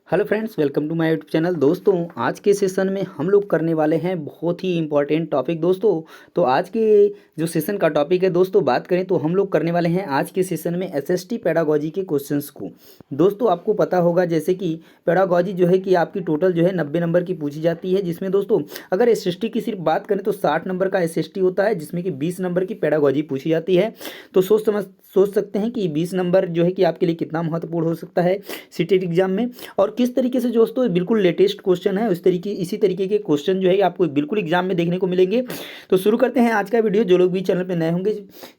Hello friends, welcome to my YouTube channel. दोस्तों, आज के सेशन में हम लोग करने वाले हैं बहुत ही इंपॉर्टेंट टॉपिक। दोस्तों, तो आज के जो सेशन का टॉपिक है दोस्तों, बात करें तो हम लोग करने वाले हैं आज के सेशन में एसएसटी पेडागोजी के क्वेश्चंस को। दोस्तों, आपको पता होगा जैसे कि पेडागोजी जो है कि आपकी टोटल जो है 90 नंबर की पूछी जाती है, जिसमें दोस्तों अगर एसएसटी की सिर्फ बात करें तो 60 नंबर का एसएसटी होता है, जिसमें कि 20 नंबर की पेडागोजी पूछी जाती है। तो सोच सकते हैं कि 20 नंबर जो है कि आपके लिए कितना महत्वपूर्ण हो सकता है सीटेट एग्जाम में, और किस तरीके से दोस्तों बिल्कुल लेटेस्ट क्वेश्चन है इसी तरीके के क्वेश्चन जो है आपको बिल्कुल एग्जाम में देखने को मिलेंगे। तो शुरू करते हैं आज का वीडियो। जो लोग भी चैनल पर नए होंगे,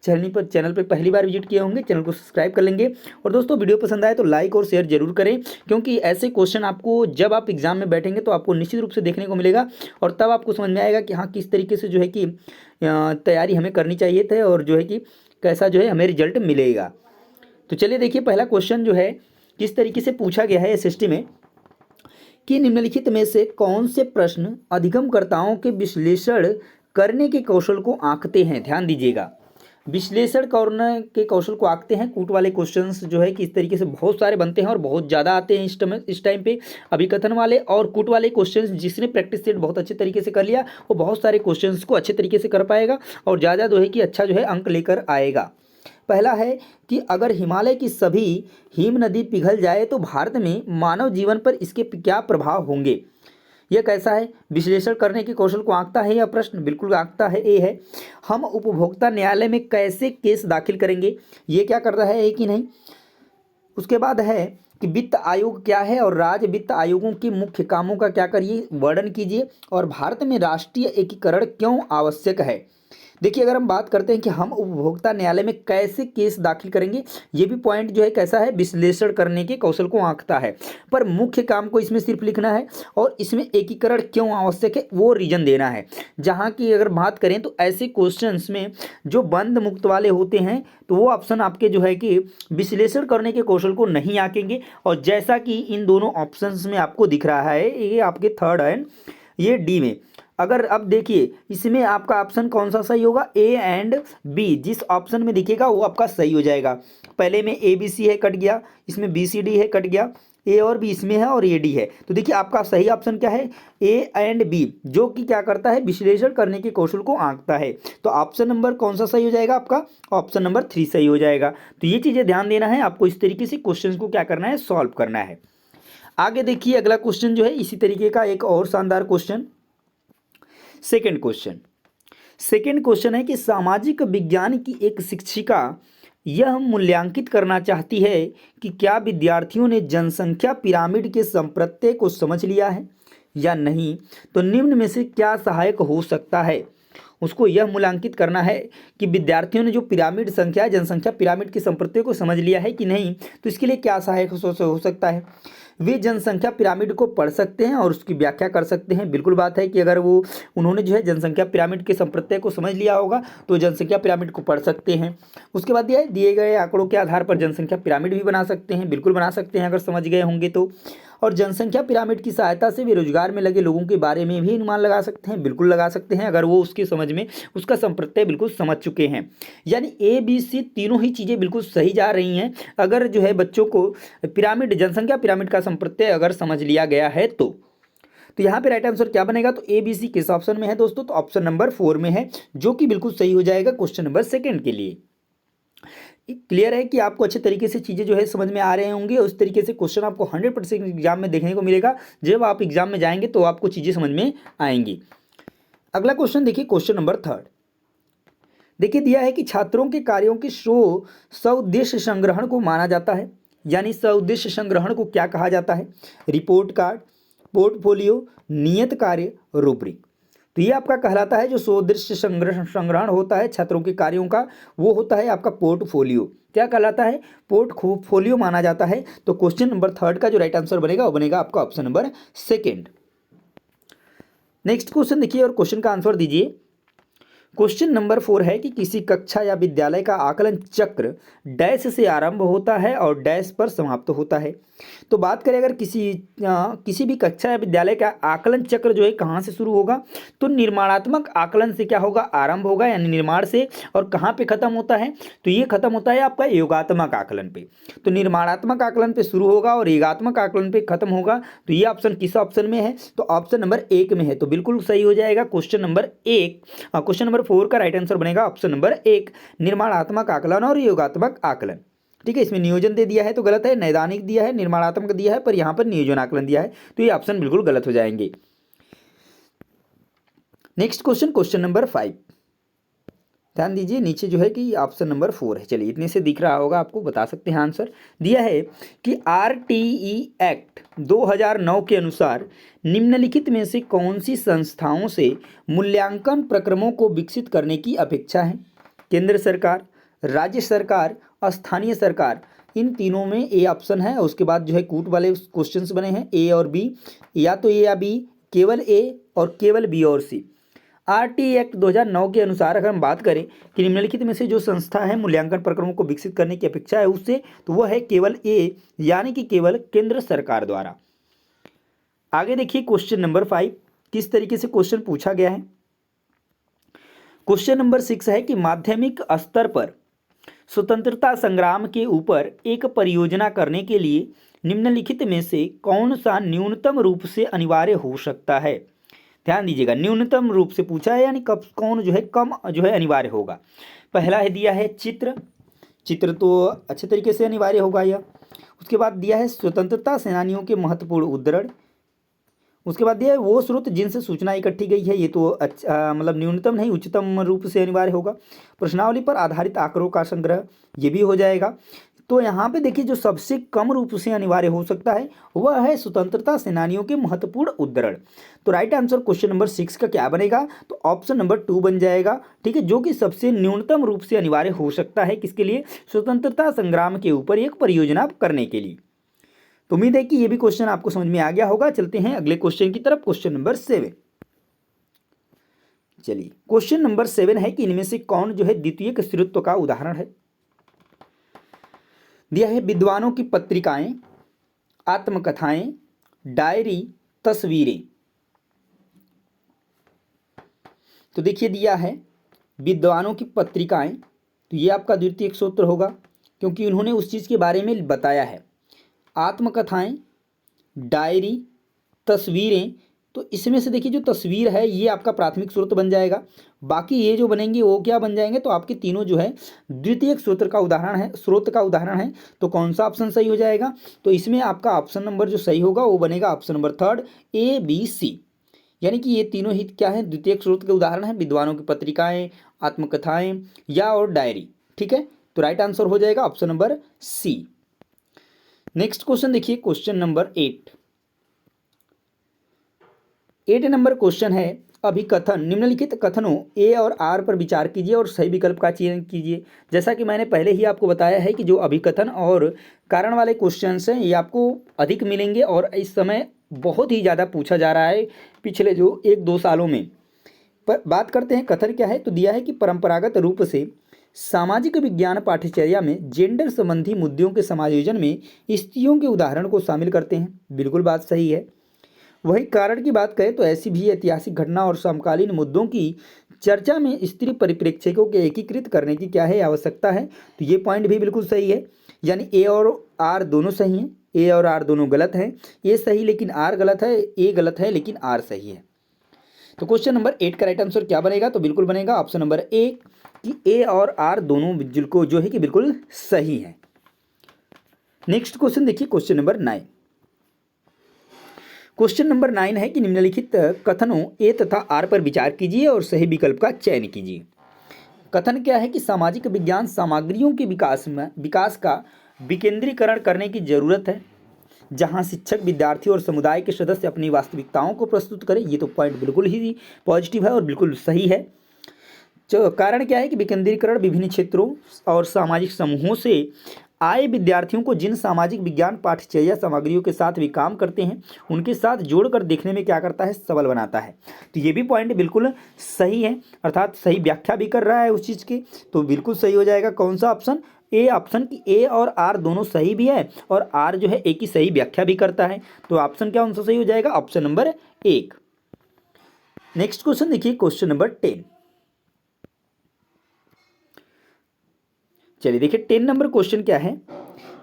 चैनल पर पहली बार विजिट किए होंगे, चैनल को सब्सक्राइब कर लेंगे। और दोस्तों, वीडियो पसंद आए तो लाइक और शेयर जरूर करें, क्योंकि ऐसे क्वेश्चन आपको जब आप एग्जाम में बैठेंगे तो आपको निश्चित रूप से देखने को मिलेगा, और तब आपको समझ में आएगा कि हाँ, किस तरीके से जो है कि तैयारी हमें करनी चाहिए थे, और जो है कि कैसा जो है हमें रिजल्ट मिलेगा। तो चलिए देखिए, पहला क्वेश्चन जो है किस तरीके से पूछा गया है एसएसटी में कि निम्नलिखित में से कौन से प्रश्न अधिगमकर्ताओं के विश्लेषण करने के कौशल को आंकते हैं। ध्यान दीजिएगा, विश्लेषण करने के कौशल को आंकते हैं। कूट वाले क्वेश्चंस जो है कि इस तरीके से बहुत सारे बनते हैं और बहुत ज़्यादा आते हैं इस टाइम पे। अभिकथन वाले और कूट वाले क्वेश्चंस जिसने प्रैक्टिस सेट बहुत अच्छे तरीके से कर लिया, वो बहुत सारे क्वेश्चंस को अच्छे तरीके से कर पाएगा और ज़्यादा जो है कि अच्छा जो है अंक लेकर आएगा। पहला है कि अगर हिमालय की सभी हिम नदी पिघल जाए तो भारत में मानव जीवन पर इसके क्या प्रभाव होंगे। यह कैसा है, विश्लेषण करने के कौशल को आंकता है यह प्रश्न, बिल्कुल आंकता है। ए है, हम उपभोक्ता न्यायालय में कैसे केस दाखिल करेंगे, ये क्या कर रहा है कि नहीं। उसके बाद है कि वित्त आयोग क्या है और राज्य वित्त आयोगों के मुख्य कामों का क्या करिए, वर्णन कीजिए। और भारत में राष्ट्रीय एकीकरण क्यों आवश्यक है। देखिए, अगर हम बात करते हैं कि हम उपभोक्ता न्यायालय में कैसे केस दाखिल करेंगे, ये भी पॉइंट जो है कैसा है, विश्लेषण करने के कौशल को आंकता है। पर मुख्य काम को इसमें सिर्फ लिखना है, और इसमें एकीकरण क्यों आवश्यक है वो रीजन देना है। जहाँ की अगर बात करें तो ऐसे क्वेश्चंस में जो बंद मुक्त वाले होते हैं तो वो ऑप्शन आपके जो है कि विश्लेषण करने के कौशल को नहीं आंकेंगे। और जैसा कि इन दोनों ऑप्शंस में आपको दिख रहा है, ये आपके थर्ड एंड ये डी में, अगर अब देखिए इसमें आपका ऑप्शन कौन सा सही होगा, ए एंड बी। जिस ऑप्शन में दिखेगा वो आपका सही हो जाएगा। पहले में ए बी सी है, कट गया, इसमें बी सी डी है, कट गया, ए और बी इसमें है और ए डी है। तो देखिए आपका सही ऑप्शन क्या है, ए एंड बी, जो कि क्या करता है, विश्लेषण करने के कौशल को आंकता है। तो ऑप्शन नंबर कौन सा सही हो जाएगा आपका, ऑप्शन नंबर 3 सही हो जाएगा। तो ये चीज़ें ध्यान देना है आपको, इस तरीके से क्वेश्चन को क्या करना है, सॉल्व करना है। आगे देखिए, अगला क्वेश्चन जो है इसी तरीके का एक और शानदार क्वेश्चन। सेकेंड क्वेश्चन है कि सामाजिक विज्ञान की एक शिक्षिका यह मूल्यांकित करना चाहती है कि क्या विद्यार्थियों ने जनसंख्या पिरामिड के संप्रत्यय को समझ लिया है या नहीं। तो निम्न में से क्या सहायक हो सकता है। उसको यह मूल्यांकित करना है कि विद्यार्थियों ने जो पिरामिड संख्या, जनसंख्या पिरामिड के संप्रत्यय को समझ लिया है कि नहीं। तो इसके लिए क्या सहायक हो सकता है, वे जनसंख्या पिरामिड को पढ़ सकते हैं और उसकी व्याख्या कर सकते हैं। बिल्कुल बात है कि अगर उन्होंने जो है जनसंख्या पिरामिड के संप्रत्यय को समझ लिया होगा तो जनसंख्या पिरामिड को पढ़ सकते हैं। उसके बाद दिए गए आंकड़ों के आधार पर जनसंख्या पिरामिड भी बना सकते हैं, बिल्कुल बना सकते हैं अगर समझ गए होंगे तो। और जनसंख्या पिरामिड की सहायता से वे रोजगार में लगे लोगों के बारे में भी अनुमान लगा सकते हैं, बिल्कुल लगा सकते हैं अगर वो उसके समझ में उसका संप्रत्यय बिल्कुल समझ चुके हैं। यानी ए बी सी तीनों ही चीज़ें बिल्कुल सही जा रही हैं अगर जो है बच्चों को पिरामिड, जनसंख्या पिरामिड का संप्रत्यय अगर समझ लिया गया है तो। यहाँ पे राइट आंसर क्या बनेगा, तो ए बी सी किस ऑप्शन में है दोस्तों, तो ऑप्शन नंबर 4 में है, जो कि बिल्कुल सही हो जाएगा क्वेश्चन नंबर 2 के लिए। क्लियर है कि आपको अच्छे तरीके से चीज़ें जो है समझ में आ रहे होंगे। उस तरीके से क्वेश्चन आपको 100% एग्जाम में देखने को मिलेगा। जब आप एग्जाम में जाएंगे तो आपको चीज़ें समझ में आएंगी। अगला क्वेश्चन देखिए, क्वेश्चन नंबर 3 देखिए दिया है कि छात्रों के कार्यों के सउद्देश्य संग्रहण को माना जाता है। यानी सउद्देश्य संग्रहण को क्या कहा जाता है, रिपोर्ट कार्ड, पोर्टफोलियो, नियत कार्य, रूब्रिक। तो ये आपका कहलाता है जो सउद्देश्य संग्रहण होता है छात्रों के कार्यों का, वो होता है आपका पोर्टफोलियो। क्या कहलाता है, पोर्टफोलियो माना जाता है। तो क्वेश्चन नंबर 3 का जो राइट आंसर बनेगा वो बनेगा आपका ऑप्शन नंबर 2। नेक्स्ट क्वेश्चन देखिए और क्वेश्चन का आंसर दीजिए। क्वेश्चन नंबर 4 है कि किसी कक्षा या विद्यालय का आकलन चक्र डैश से आरंभ होता है और डैश पर समाप्त होता है। तो बात करें अगर किसी भी कक्षा या विद्यालय का आकलन चक्र जो है कहाँ से शुरू होगा, तो निर्माणात्मक आकलन से क्या होगा, आरंभ होगा, यानी निर्माण से। और कहाँ पे खत्म होता है, तो ये खत्म होता है आपका योगात्मक आकलन पे। तो निर्माणात्मक आकलन पे शुरू होगा और योगात्मक आकलन पे खत्म होगा। तो ये ऑप्शन किस ऑप्शन में है, तो ऑप्शन नंबर 1 में है। तो बिल्कुल सही हो जाएगा क्वेश्चन नंबर 1, क्वेश्चन नंबर 4 का राइट आंसर बनेगा ऑप्शन नंबर 1, निर्माणात्मक आकलन और योगात्मक आकलन। ठीक है, इसमें नियोजन दे दिया है तो गलत है, नैदानिक दिया है, निर्माणात्मक दिया है, पर यहाँ पर नियोजन आकलन दिया है, तो ये ऑप्शन बिल्कुल गलत हो जाएंगे। नेक्स्ट क्वेश्चन, क्वेश्चन नंबर 5, ध्यान दीजिए, नीचे जो है कि ऑप्शन नंबर 4 है। चलिए, इतने से दिख रहा होगा आपको, बता सकते हैं आंसर। दिया है कि RTE एक्ट 2009 के अनुसार निम्नलिखित में से कौन सी संस्थाओं से मूल्यांकन प्रक्रमों को विकसित करने की अपेक्षा है। केंद्र सरकार, राज्य सरकार, स्थानीय सरकार, इन तीनों में ए ऑप्शन है। उसके बाद जो है कूट वाले क्वेश्चंस बने हैं, ए और बी, या तो ए या बी, केवल ए और केवल बी और सी। RTE एक्ट 2009 के अनुसार अगर हम बात करें कि निम्नलिखित में से जो संस्था है मूल्यांकन प्रक्रमों को विकसित करने की अपेक्षा है उससे, तो वह है केवल ए, यानी कि केवल केंद्र सरकार द्वारा। आगे देखिए क्वेश्चन नंबर 5, किस तरीके से क्वेश्चन पूछा गया है। क्वेश्चन नंबर 6 है कि माध्यमिक स्तर पर स्वतंत्रता संग्राम के ऊपर एक परियोजना करने के लिए निम्नलिखित में से कौन सा न्यूनतम रूप से अनिवार्य हो सकता है। ध्यान दीजिएगा, न्यूनतम रूप से पूछा है, यानी कब कौन जो है कम जो है अनिवार्य होगा। पहला है दिया है चित्र तो अच्छे तरीके से अनिवार्य होगा यह। उसके बाद दिया है स्वतंत्रता सेनानियों के महत्वपूर्ण उद्धरण। उसके बाद दिया है वो स्रोत जिनसे सूचना इकट्ठी गई है, ये तो अच्छा मतलब न्यूनतम नहीं उच्चतम रूप से अनिवार्य होगा। प्रश्नावली पर आधारित आंकड़ों का संग्रह, ये भी हो जाएगा। तो यहाँ पे देखिए जो सबसे कम रूप से अनिवार्य हो सकता है वह है स्वतंत्रता सेनानियों के महत्वपूर्ण उद्धरण। तो राइट आंसर क्वेश्चन नंबर 6 का क्या बनेगा, तो ऑप्शन नंबर 2 बन जाएगा। ठीक है, जो कि सबसे न्यूनतम रूप से अनिवार्य हो सकता है, किसके लिए, स्वतंत्रता संग्राम के ऊपर एक परियोजना करने के लिए। तो उम्मीद है कि ये भी क्वेश्चन आपको समझ में आ गया होगा। चलते हैं अगले क्वेश्चन की तरफ, क्वेश्चन नंबर 7। चलिए, क्वेश्चन नंबर 7 है कि इनमें से कौन जो है द्वितीयक स्त्रीत्व का उदाहरण है। दिया है विद्वानों की पत्रिकाएं, आत्मकथाएं, डायरी, तस्वीरें। तो देखिए दिया है विद्वानों की पत्रिकाएं, तो ये आपका द्वितीयक सूत्र होगा क्योंकि उन्होंने उस चीज़ के बारे में बताया है। आत्मकथाएं, डायरी, तस्वीरें, तो इसमें से देखिए जो तस्वीर है ये आपका प्राथमिक स्रोत बन जाएगा। बाकी ये जो बनेंगे वो क्या बन जाएंगे, तो आपके तीनों जो है द्वितीयक स्रोत का उदाहरण है, स्रोत का उदाहरण है। तो कौन सा ऑप्शन सही हो जाएगा, तो इसमें आपका ऑप्शन नंबर जो सही होगा वो बनेगा ऑप्शन नंबर 3, ABC, यानी कि ये तीनों ही क्या है, द्वितीयक स्रोत के उदाहरण है, विद्वानों की पत्रिकाएं, आत्मकथाएं या और डायरी। ठीक है, तो राइट आंसर हो जाएगा option number C। Next question देखिए, क्वेश्चन नंबर 8 नंबर क्वेश्चन है अभिकथन। निम्नलिखित कथनों ए और आर पर विचार कीजिए और सही विकल्प का चयन कीजिए। जैसा कि मैंने पहले ही आपको बताया है कि जो अभिकथन और कारण वाले क्वेश्चंस हैं ये आपको अधिक मिलेंगे और इस समय बहुत ही ज़्यादा पूछा जा रहा है पिछले जो 1-2 सालों में। पर बात करते हैं कथन क्या है, तो दिया है कि परंपरागत रूप से सामाजिक विज्ञान पाठ्यचर्या में जेंडर संबंधी मुद्दों के समायोजन में स्त्रियों के उदाहरण को शामिल करते हैं। बिल्कुल बात सही है। वही कारण की बात करें तो ऐसी भी ऐतिहासिक घटना और समकालीन मुद्दों की चर्चा में स्त्री परिप्रेक्ष्यों के एकीकृत करने की क्या है, आवश्यकता है। तो ये पॉइंट भी बिल्कुल सही है, यानी ए और आर दोनों सही हैं, ए और आर दोनों गलत हैं। ए सही लेकिन आर गलत है, ए गलत है लेकिन आर सही है। तो क्वेश्चन नंबर 8 का राइट आंसर क्या बनेगा, तो बिल्कुल बनेगा ऑप्शन नंबर 1 कि ए और आर दोनों को जो है कि बिल्कुल सही है। नेक्स्ट क्वेश्चन देखिए, क्वेश्चन नंबर 9। क्वेश्चन नंबर 9 है कि निम्नलिखित कथनों ए तथा आर पर विचार कीजिए और सही विकल्प का चयन कीजिए। कथन क्या है कि सामाजिक विज्ञान सामग्रियों के विकास का विकेंद्रीकरण करने की जरूरत है, जहां शिक्षक, विद्यार्थी और समुदाय के सदस्य अपनी वास्तविकताओं को प्रस्तुत करें। ये तो पॉइंट बिल्कुल ही पॉजिटिव है और बिल्कुल सही है। कारण क्या है कि विकेंद्रीकरण विभिन्न क्षेत्रों और सामाजिक समूहों से आए विद्यार्थियों को जिन सामाजिक विज्ञान पाठ्यचर्या सामग्रियों के साथ भी काम करते हैं उनके साथ जोड़कर देखने में क्या करता है, सबल बनाता है। तो ये भी पॉइंट बिल्कुल सही है, अर्थात सही व्याख्या भी कर रहा है उस चीज़ की। तो बिल्कुल सही हो जाएगा कौन सा ऑप्शन, ए ऑप्शन की ए और आर दोनों सही भी है और आर जो है ए की सही व्याख्या भी करता है। तो ऑप्शन क्या उनसे सही हो जाएगा, ऑप्शन नंबर 1। नेक्स्ट क्वेश्चन देखिए, क्वेश्चन नंबर 10। चलिए देखिए 10 नंबर क्वेश्चन क्या है,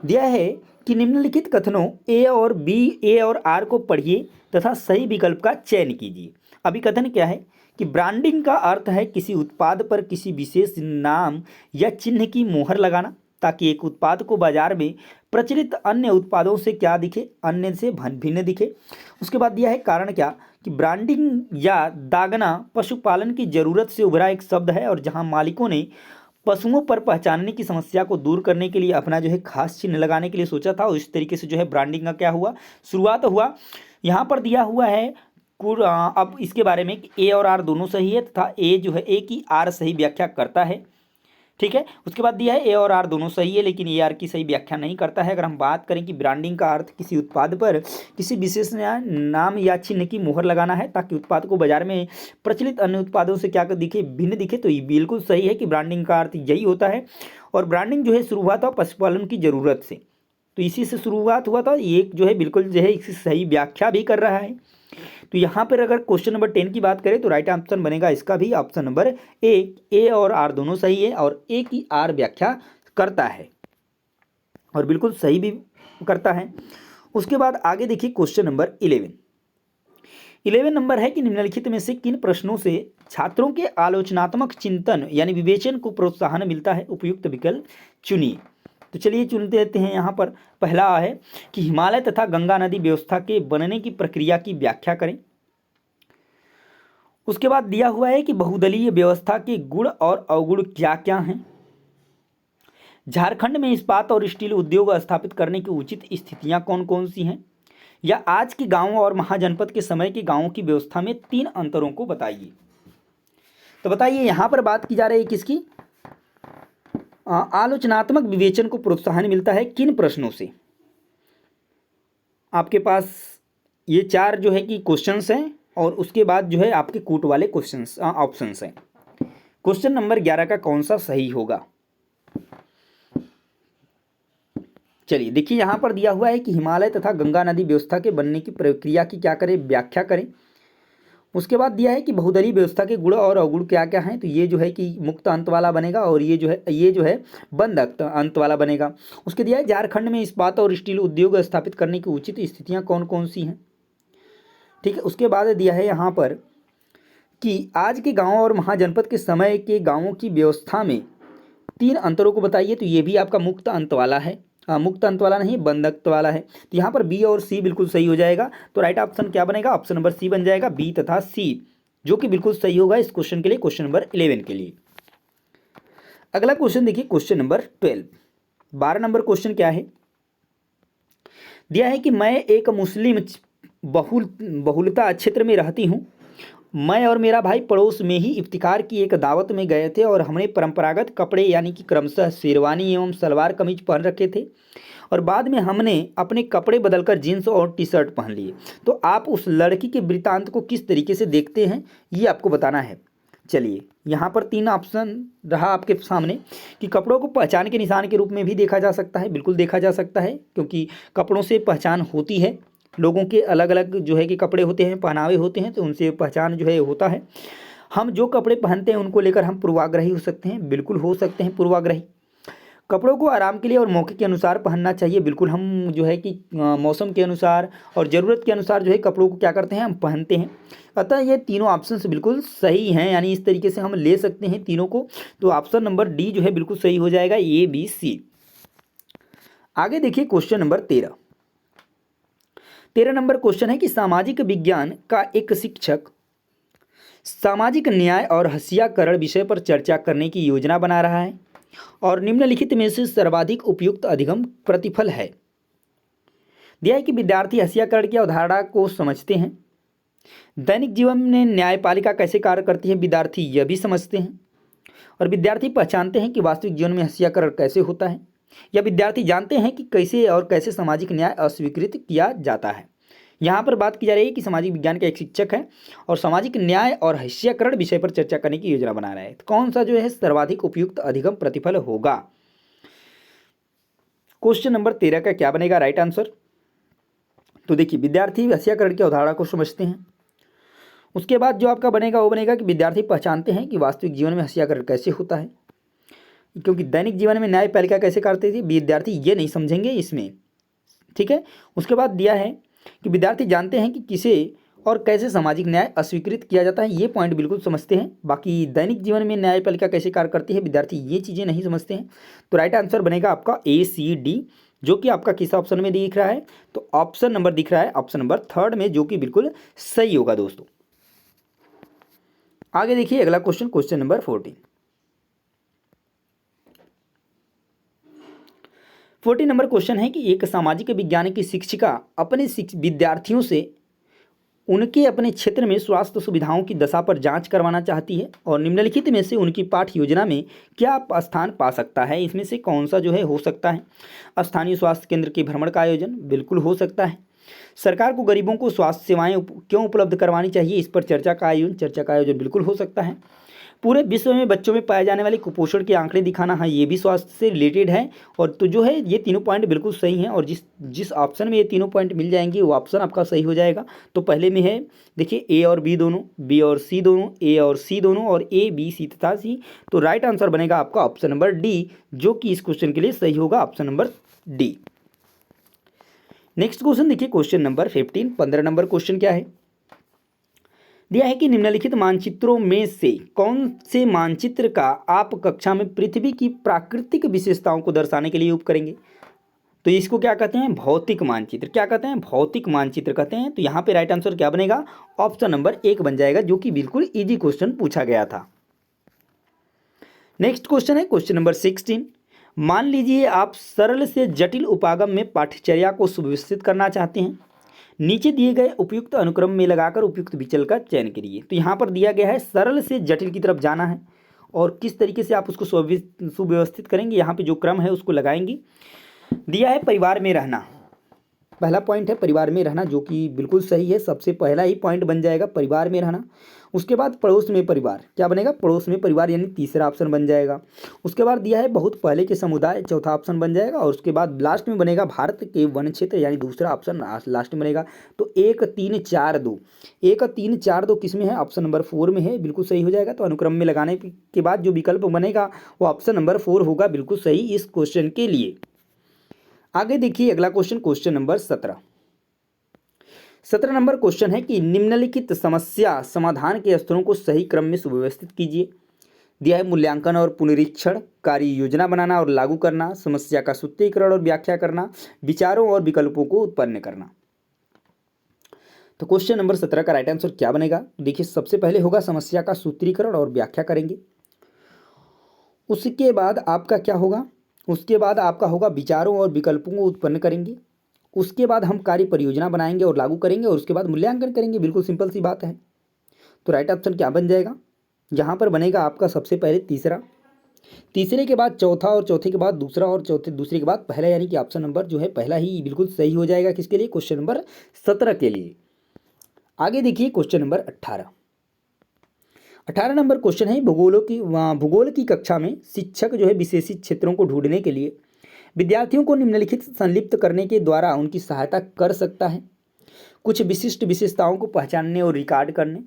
दिया है कि निम्नलिखित कथनों ए और बी, ए और आर को पढ़िए तथा सही विकल्प का चयन कीजिए। अभी कथन क्या है कि ब्रांडिंग का अर्थ है किसी उत्पाद पर किसी विशेष नाम या चिन्ह की मोहर लगाना ताकि एक उत्पाद को बाजार में प्रचलित अन्य उत्पादों से क्या दिखे, अन्य से भिन्न दिखे। उसके बाद दिया है कारण क्या कि ब्रांडिंग या दागना पशुपालन की जरूरत से उभरा एक शब्द है और जहां मालिकों ने पशुओं पर पहचानने की समस्या को दूर करने के लिए अपना जो है खास चिन्ह लगाने के लिए सोचा था, और इस तरीके से जो है ब्रांडिंग का क्या हुआ, शुरुआत हुआ। यहाँ पर दिया हुआ है अब इसके बारे में कि ए और आर दोनों सही है तथा ए जो है ए की आर सही व्याख्या करता है, ठीक है। उसके बाद दिया है ए और आर दोनों सही है लेकिन ए आर की सही व्याख्या नहीं करता है। अगर हम बात करें कि ब्रांडिंग का अर्थ किसी उत्पाद पर किसी विशेष नाम या चिन्ह की मोहर लगाना है ताकि उत्पाद को बाजार में प्रचलित अन्य उत्पादों से क्या दिखे, भिन्न दिखे, तो ये बिल्कुल सही है कि ब्रांडिंग का अर्थ यही होता है। और ब्रांडिंग जो है शुरुआत हुआ पशुपालन की जरूरत से, तो इसी से शुरुआत हुआ था। ये जो है बिल्कुल जो है इसकी सही व्याख्या भी कर रहा है। तो यहाँ पर अगर क्वेश्चन नंबर 10 की बात करें तो राइट ऑप्शन बनेगा इसका भी ऑप्शन नंबर ए और आर दोनों सही है और ए की आर व्याख्या करता है और बिल्कुल सही भी करता है। उसके बाद आगे देखिए क्वेश्चन नंबर 11 नंबर है कि निम्नलिखित में से किन प्रश्नों से छात्रों के आलोचनात्मक चिंतन यानी विवेचन को प्रोत्साहन मिलता है, उपयुक्त विकल्प चुनिए। तो चलिए चुनते रहते हैं। यहाँ पर पहला है कि हिमालय तथा गंगा नदी व्यवस्था के बनने की प्रक्रिया की व्याख्या करें। उसके बाद दिया हुआ है कि बहुदलीय व्यवस्था के गुण और अवगुण क्या क्या हैं। झारखंड में इस्पात और स्टील उद्योग स्थापित करने की उचित स्थितियां कौन कौन सी हैं, या आज के गांवों और महाजनपद के समय के गांवों की व्यवस्था में 3 अंतरों को बताइए। तो बताइए यहाँ पर बात की जा रही है किसकी, आलोचनात्मक विवेचन को प्रोत्साहन मिलता है किन प्रश्नों से। आपके पास ये 4 जो है कि क्वेश्चंस हैं और उसके बाद जो है आपके कूट वाले क्वेश्चंस ऑप्शंस हैं। क्वेश्चन नंबर 11 का कौन सा सही होगा। चलिए देखिए यहाँ पर दिया हुआ है कि हिमालय तथा गंगा नदी व्यवस्था के बनने की प्रक्रिया की क्या करें, व्याख्या करें। उसके बाद दिया है कि बहुदलीय व्यवस्था के गुण और अवगुण क्या क्या हैं, तो ये जो है कि मुक्त अंत वाला बनेगा और ये जो है बंद अंत वाला बनेगा। उसके दिया है झारखंड में इस्पात और स्टील उद्योग स्थापित करने की उचित स्थितियां कौन कौन सी हैं, ठीक है। उसके बाद दिया है यहाँ पर कि आज के गाँव और महाजनपद के समय के गाँवों की व्यवस्था में 3 अंतरों को बताइए, तो ये भी आपका मुक्त अंत वाला है, मुक्त अंत वाला नहीं बंद अंत वाला है। तो यहाँ पर बी और सी बिल्कुल सही हो जाएगा। तो राइट ऑप्शन क्या बनेगा, ऑप्शन नंबर सी बन जाएगा, बी तथा सी, जो कि बिल्कुल सही होगा इस क्वेश्चन के लिए, क्वेश्चन नंबर 11 के लिए। अगला क्वेश्चन देखिए क्वेश्चन नंबर 12 नंबर क्वेश्चन क्या है, दिया है कि मैं एक मुस्लिम बहुलता क्षेत्र में रहती हूँ। मैं और मेरा भाई पड़ोस में ही इफ्तिकार की एक दावत में गए थे और हमने परंपरागत कपड़े यानी कि क्रमशः शेरवानी एवं सलवार कमीज पहन रखे थे और बाद में हमने अपने कपड़े बदलकर जीन्स और टी शर्ट पहन लिए। तो आप उस लड़की के वृत्तांत को किस तरीके से देखते हैं, ये आपको बताना है। चलिए यहाँ पर 3 ऑप्शन रहा आपके सामने कि कपड़ों को पहचान के निशान के रूप में भी देखा जा सकता है, बिल्कुल देखा जा सकता है, क्योंकि कपड़ों से पहचान होती है। लोगों के अलग अलग जो है कि कपड़े होते हैं, पहनावे होते हैं, तो उनसे पहचान जो है होता है। हम जो कपड़े पहनते हैं उनको लेकर हम पूर्वाग्रही हो सकते हैं, बिल्कुल हो सकते हैं पूर्वाग्रही। कपड़ों को आराम के लिए और मौके के अनुसार पहनना चाहिए, बिल्कुल हम जो है कि मौसम के अनुसार और ज़रूरत के अनुसार जो है कपड़ों को क्या करते हैं, हम पहनते हैं। अतः ये तीनों ऑप्शन बिल्कुल सही हैं, यानी इस तरीके से हम ले सकते हैं तीनों को। तो ऑप्शन नंबर डी जो है बिल्कुल सही हो जाएगा, ए बी सी। आगे देखिए क्वेश्चन नंबर 13 नंबर क्वेश्चन है कि सामाजिक विज्ञान का एक शिक्षक सामाजिक न्याय और हस्याकरण विषय पर चर्चा करने की योजना बना रहा है और निम्नलिखित में से सर्वाधिक उपयुक्त अधिगम प्रतिफल है। दिया है कि विद्यार्थी हस्याकरण की अवधारणा को समझते हैं, दैनिक जीवन में न्यायपालिका कैसे कार्य करती है विद्यार्थी यह भी समझते हैं, और विद्यार्थी पहचानते हैं कि वास्तविक जीवन में हस्याकरण कैसे होता है। या विद्यार्थी जानते हैं कि कैसे सामाजिक न्याय अस्वीकृत किया जाता है। यहाँ पर बात की जा रही है कि सामाजिक विज्ञान का एक शिक्षक है और सामाजिक न्याय और हैस्यकरण विषय पर चर्चा करने की योजना बना रहा है। तो कौन सा जो है सर्वाधिक उपयुक्त अधिगम प्रतिफल होगा? क्वेश्चन नंबर 13 का क्या बनेगा राइट आंसर? तो देखिए, विद्यार्थी हैस्यकरण की अवधारणा को समझते हैं। उसके बाद जो आपका बनेगा वो बनेगा कि विद्यार्थी पहचानते हैं कि वास्तविक जीवन में हैस्यकरण कैसे होता है, क्योंकि दैनिक जीवन में न्यायपालिका कैसे करते थे विद्यार्थी ये नहीं समझेंगे इसमें, ठीक है। उसके बाद दिया है कि विद्यार्थी जानते हैं कि किसे और कैसे सामाजिक न्याय अस्वीकृत किया जाता है, ये पॉइंट बिल्कुल समझते हैं। बाकी दैनिक जीवन में न्यायपालिका कैसे कार्य करती है विद्यार्थी ये चीज़ें नहीं समझते हैं। तो राइट आंसर बनेगा आपका ACD, जो कि आपका किस ऑप्शन में दिख रहा है? तो ऑप्शन नंबर दिख रहा है ऑप्शन नंबर 3 में, जो कि बिल्कुल सही होगा दोस्तों। आगे देखिए अगला question, question number 14 number question है कि एक सामाजिक विज्ञान की शिक्षिका अपने विद्यार्थियों से उनके अपने क्षेत्र में स्वास्थ्य सुविधाओं की दशा पर जांच करवाना चाहती है और निम्नलिखित में से उनकी पाठ्य योजना में क्या स्थान पा सकता है? इसमें से कौन सा जो है हो सकता है? स्थानीय स्वास्थ्य केंद्र के भ्रमण का आयोजन बिल्कुल हो सकता है। सरकार को गरीबों को स्वास्थ्य सेवाएं क्यों उपलब्ध करवानी चाहिए, इस पर चर्चा का आयोजन बिल्कुल हो सकता है। पूरे विश्व में बच्चों में पाए जाने वाले कुपोषण के आंकड़े दिखाना, हाँ ये भी स्वास्थ्य से रिलेटेड है। और तो जो है ये तीनों पॉइंट बिल्कुल सही हैं और जिस ऑप्शन में ये तीनों पॉइंट मिल जाएंगे वो ऑप्शन आपका सही हो जाएगा। तो पहले में है देखिए A और B दोनों, B और C दोनों, A और C दोनों और A B C तथा C। तो राइट आंसर बनेगा आपका ऑप्शन नंबर D, जो कि इस क्वेश्चन के लिए सही होगा, option number D। Next question देखिए, क्वेश्चन नंबर 15 नंबर क्वेश्चन क्या है? दिया है कि निम्नलिखित मानचित्रों में से कौन से मानचित्र का आप कक्षा में पृथ्वी की प्राकृतिक विशेषताओं को दर्शाने के लिए उपयोग करेंगे? तो इसको क्या कहते हैं? भौतिक मानचित्र। क्या कहते हैं? भौतिक मानचित्र कहते हैं। तो यहाँ पे राइट आंसर क्या बनेगा? ऑप्शन नंबर 1 बन जाएगा, जो कि बिल्कुल इजी क्वेश्चन पूछा गया था। नेक्स्ट क्वेश्चन है क्वेश्चन नंबर 16। मान लीजिए आप सरल से जटिल उपागम में पाठ्यचर्या को सुव्यवस्थित करना चाहते हैं। नीचे दिए गए उपयुक्त अनुक्रम में लगाकर उपयुक्त विचल का चयन करिए। तो यहाँ पर दिया गया है सरल से जटिल की तरफ जाना है और किस तरीके से आप उसको सुव्यवस्थित करेंगे, यहाँ पे जो क्रम है उसको लगाएंगे। दिया है परिवार में रहना, पहला पॉइंट है परिवार में रहना, जो कि बिल्कुल सही है, सबसे पहला ही पॉइंट बन जाएगा परिवार में रहना। उसके बाद पड़ोस में परिवार, क्या बनेगा? पड़ोस में परिवार, यानी तीसरा ऑप्शन बन जाएगा। उसके बाद दिया है बहुत पहले के समुदाय, चौथा ऑप्शन बन जाएगा। और उसके बाद लास्ट में बनेगा भारत के वन क्षेत्र, यानी दूसरा ऑप्शन लास्ट में बनेगा। तो 1 3 4 2, 1 3 4 2 किस में है? ऑप्शन नंबर 4 में है, बिल्कुल सही हो जाएगा। तो अनुक्रम में लगाने के बाद जो विकल्प बनेगा वो ऑप्शन नंबर 4 होगा, बिल्कुल सही इस क्वेश्चन के लिए। आगे देखिए अगला question, question number 17 number question है कि निम्नलिखित समस्या समाधान के स्तरों को सही क्रम में सुव्यवस्थित कीजिए। दिया है मूल्यांकन और पुनरीक्षण, कार्य योजना बनाना और लागू करना, समस्या का सूत्रीकरण और व्याख्या करना, विचारों और विकल्पों को उत्पन्न करना। तो क्वेश्चन नंबर 17 का राइट आंसर क्या बनेगा? देखिए सबसे पहले होगा समस्या का सूत्रीकरण और व्याख्या करेंगे। उसके बाद आपका क्या होगा? उसके बाद आपका होगा विचारों और विकल्पों को उत्पन्न करेंगे। उसके बाद हम कार्य परियोजना बनाएंगे और लागू करेंगे और उसके बाद मूल्यांकन करेंगे। बिल्कुल सिंपल सी बात है। तो राइट ऑप्शन क्या बन जाएगा? यहाँ पर बनेगा आपका सबसे पहले तीसरा, तीसरे के बाद चौथा और चौथे के बाद दूसरा और दूसरे के बाद पहला, यानी कि ऑप्शन नंबर जो है पहला ही बिल्कुल सही हो जाएगा। किसके लिए? क्वेश्चन नंबर 17 के लिए। आगे देखिए क्वेश्चन नंबर 18 नंबर क्वेश्चन है भूगोल की कक्षा में शिक्षक जो है विशेषित क्षेत्रों को ढूंढने के लिए विद्यार्थियों को निम्नलिखित संलिप्त करने के द्वारा उनकी सहायता कर सकता है। कुछ विशिष्ट विशेषताओं को पहचानने और रिकॉर्ड करने,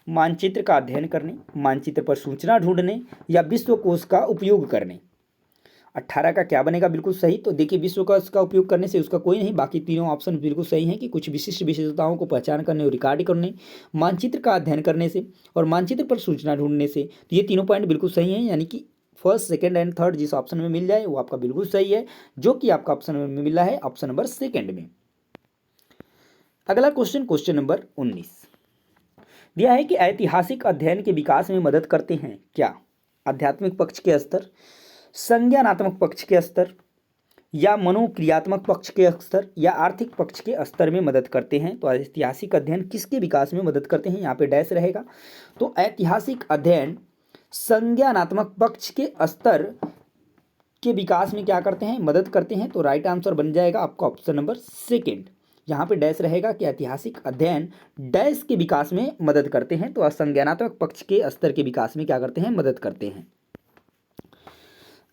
मानचित्र का अध्ययन करने, मानचित्र पर सूचना ढूंढने या विश्वकोश का उपयोग करने। 18 का क्या बनेगा? बिल्कुल सही। तो देखिए विश्वकोश का उपयोग करने से उसका कोई नहीं, बाकी तीनों ऑप्शन बिल्कुल सही हैं कि कुछ विशिष्ट विशेषताओं को पहचान करने और रिकॉर्ड करने, मानचित्र का अध्ययन करने से और मानचित्र पर सूचना ढूंढने से। तो ये तीनों पॉइंट बिल्कुल सही हैं, यानी कि फर्स्ट, सेकंड एंड थर्ड जिस ऑप्शन में मिल जाए वो आपका बिल्कुल सही है, जो कि आपका ऑप्शन में मिला है ऑप्शन नंबर 2 में। अगला क्वेश्चन, क्वेश्चन नंबर 19 दिया है कि ऐतिहासिक अध्ययन के विकास में मदद करते हैं क्या? आध्यात्मिक पक्ष के स्तर, संज्ञानात्मक पक्ष के स्तर या मनोक्रियात्मक पक्ष के स्तर या आर्थिक पक्ष के स्तर में मदद करते हैं। तो ऐतिहासिक अध्ययन किसके विकास में मदद करते हैं? यहाँ पे डैश रहेगा। तो ऐतिहासिक अध्ययन संज्ञानात्मक पक्ष के स्तर के विकास में क्या करते हैं, मदद करते हैं। तो राइट आंसर बन जाएगा आपका ऑप्शन नंबर सेकेंड। यहाँ पे डैश रहेगा कि ऐतिहासिक अध्ययन डैश के विकास में मदद करते हैं। तो संज्ञानात्मक पक्ष के स्तर के विकास में क्या करते हैं, मदद करते हैं।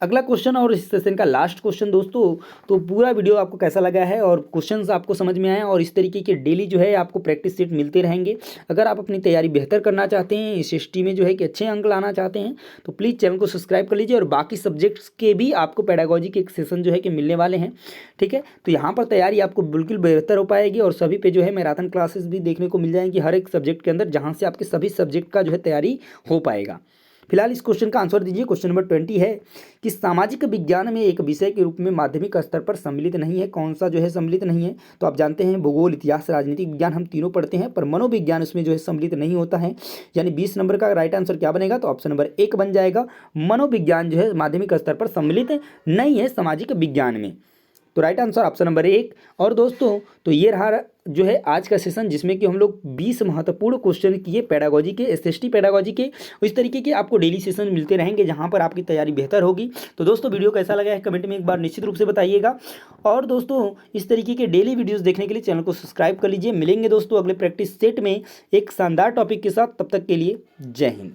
अगला क्वेश्चन और इस सेशन का लास्ट क्वेश्चन दोस्तों। तो पूरा वीडियो आपको कैसा लगा है और क्वेश्चंस आपको समझ में आए, और इस तरीके के डेली जो है आपको प्रैक्टिस सेट मिलते रहेंगे। अगर आप अपनी तैयारी बेहतर करना चाहते हैं, इस एसटी में जो है कि अच्छे अंक लाना चाहते हैं, तो प्लीज़ चैनल को सब्सक्राइब कर लीजिए। और बाकी सब्जेक्ट्स के भी आपको पेडागोजी के एक सेशन जो है कि मिलने वाले हैं, ठीक है। तो यहाँ पर तैयारी आपको बिल्कुल बेहतर हो पाएगी, और सभी पे जो है मैराथन क्लासेस भी देखने को मिल जाएंगी हर एक सब्जेक्ट के अंदर, जहाँ से आपके सभी सब्जेक्ट का जो है तैयारी हो पाएगा। फिलहाल इस क्वेश्चन का आंसर दीजिए। क्वेश्चन नंबर 20 है कि सामाजिक विज्ञान में एक विषय के रूप में माध्यमिक स्तर पर सम्मिलित नहीं है। कौन सा जो है सम्मिलित नहीं है, तो आप जानते हैं भूगोल, इतिहास, राजनीतिक विज्ञान हम तीनों पढ़ते हैं, पर मनोविज्ञान उसमें जो है सम्मिलित नहीं होता है। यानी 20 नंबर का राइट आंसर क्या बनेगा, तो ऑप्शन नंबर 1 बन जाएगा। मनोविज्ञान जो है माध्यमिक स्तर पर सम्मिलित नहीं है सामाजिक विज्ञान में। तो राइट आंसर ऑप्शन नंबर 1। और दोस्तों तो ये रहा जो है आज का सेशन, जिसमें कि हम लोग 20 महत्वपूर्ण क्वेश्चन किए पेडागोजी के, एसएसटी पेडागोजी के। इस तरीके के आपको डेली सेशन मिलते रहेंगे, जहां पर आपकी तैयारी बेहतर होगी। तो दोस्तों वीडियो कैसा लगा है कमेंट में एक बार निश्चित रूप से बताइएगा। और दोस्तों इस तरीके के डेली वीडियोज़ देखने के लिए चैनल को सब्सक्राइब कर लीजिए। मिलेंगे दोस्तों अगले प्रैक्टिस सेट में एक शानदार टॉपिक के साथ, तब तक के लिए जय हिंद।